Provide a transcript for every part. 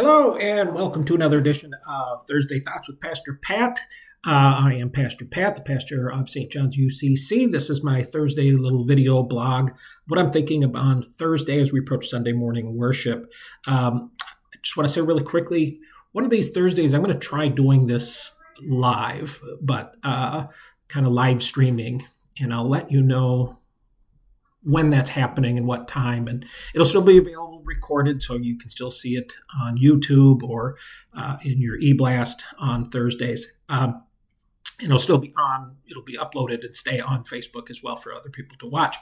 Hello, and welcome to another edition of Thursday Thoughts with Pastor Pat. I am Pastor Pat, the pastor of St. John's UCC. This is my Thursday little video blog. What I'm thinking about on Thursday as we approach Sunday morning worship. I just want to say really quickly, one of these Thursdays, I'm going to try doing this live, but kind of live streaming, and I'll let you know when that's happening and what time. And it'll still be available recorded, so you can still see it on YouTube or in your e-blast on Thursdays. It'll still be on, it'll be uploaded and stay on Facebook as well for other people to watch.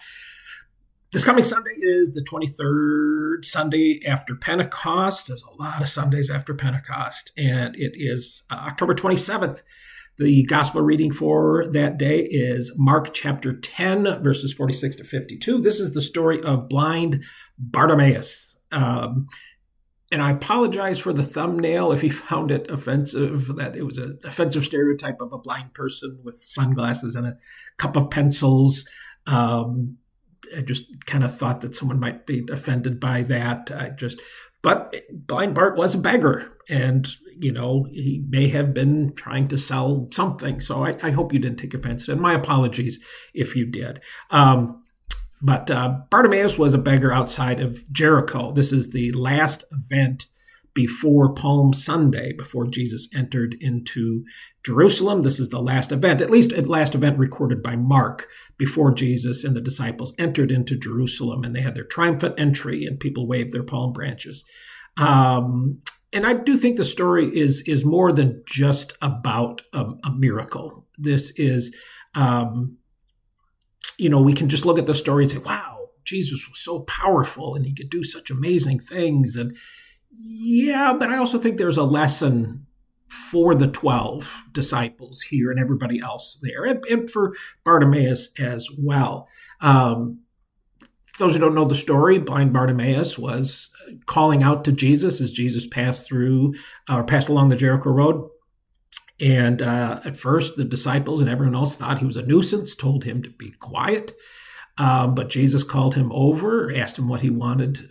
This coming Sunday is the 23rd Sunday after Pentecost. There's a lot of Sundays after Pentecost, and it is October 27th. The gospel reading for that day is Mark chapter 10, verses 46 to 52. This is the story of blind Bartimaeus. And I apologize for the thumbnail if you found it offensive, that it was an offensive stereotype of a blind person with sunglasses and a cup of pencils. I just kind of thought that someone might be offended by that. But blind Bart was a beggar, and he may have been trying to sell something. So I hope you didn't take offense, and my apologies if you did. But Bartimaeus was a beggar outside of Jericho. This is the last event before Palm Sunday, before Jesus entered into Jerusalem. This is the last event, at least the last event recorded by Mark, before Jesus and the disciples entered into Jerusalem, and they had their triumphant entry and people waved their palm branches. And I do think the story is more than just about a miracle. This is, we can just look at the story and say, wow, Jesus was so powerful and he could do such amazing things. And yeah, but I also think there's a lesson for the 12 disciples here and everybody else there, and for Bartimaeus as well. For those who don't know the story, blind Bartimaeus was calling out to Jesus as Jesus passed along the Jericho Road. And at first, the disciples and everyone else thought he was a nuisance, told him to be quiet. But Jesus called him over, asked him what he wanted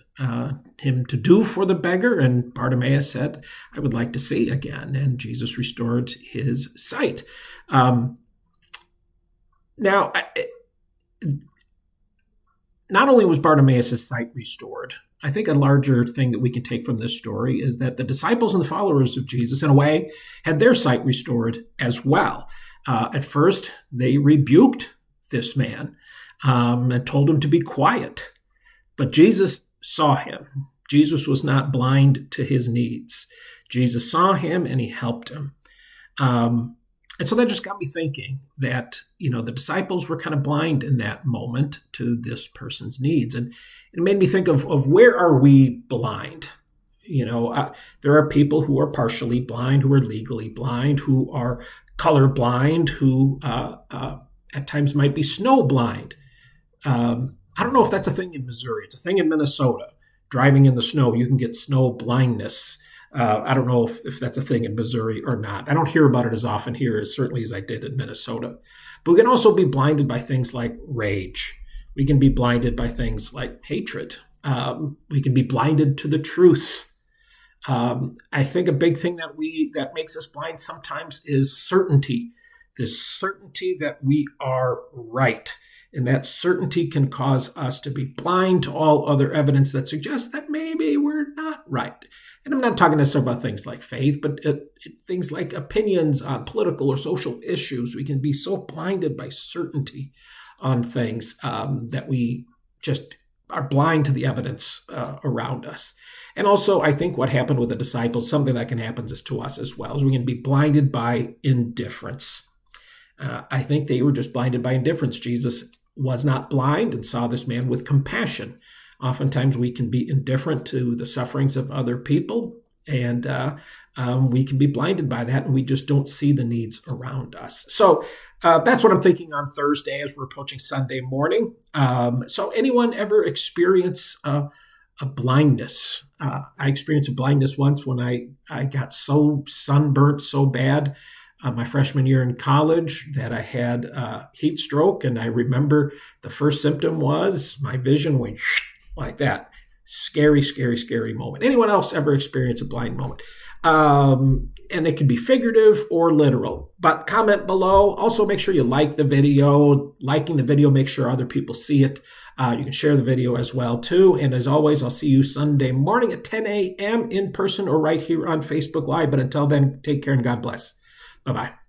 him to do for the beggar. And Bartimaeus said, I would like to see again. And Jesus restored his sight. Now, not only was Bartimaeus' sight restored, I think a larger thing that we can take from this story is that the disciples and the followers of Jesus, in a way, had their sight restored as well. At first, they rebuked this man and told him to be quiet. But Jesus saw him. Jesus was not blind to his needs. Jesus saw him and he helped him. And so that just got me thinking that, the disciples were kind of blind in that moment to this person's needs. And it made me think of where are we blind? There are people who are partially blind, who are legally blind, who are colorblind, who at times might be snow blind. I don't know if that's a thing in Missouri. It's a thing in Minnesota. Driving in the snow, you can get snow blindness. I don't know if that's a thing in Missouri or not. I don't hear about it as often here as certainly as I did in Minnesota. But we can also be blinded by things like rage. We can be blinded by things like hatred. We can be blinded to the truth. I think a big thing that makes us blind sometimes is certainty. This certainty that we are right. And that certainty can cause us to be blind to all other evidence that suggests that maybe we're not right. And I'm not talking necessarily about things like faith, but things like opinions on political or social issues. We can be so blinded by certainty on things that we just are blind to the evidence around us. And also, I think what happened with the disciples, something that can happen to us as well, is we can be blinded by indifference. I think they were just blinded by indifference. Jesus was not blind and saw this man with compassion. Oftentimes we can be indifferent to the sufferings of other people, and we can be blinded by that, and we just don't see the needs around us. So that's what I'm thinking on Thursday as we're approaching Sunday morning. So anyone ever experience a blindness? I experienced a blindness once when I got so sunburnt so bad my freshman year in college that I had a heat stroke. And I remember the first symptom was my vision went like that. Scary, scary, scary moment. Anyone else ever experience a blind moment? And it can be figurative or literal. But comment below. Also, make sure you like the video. Liking the video, make sure other people see it. You can share the video as well, too. And as always, I'll see you Sunday morning at 10 a.m. in person or right here on Facebook Live. But until then, take care and God bless. Bye-bye.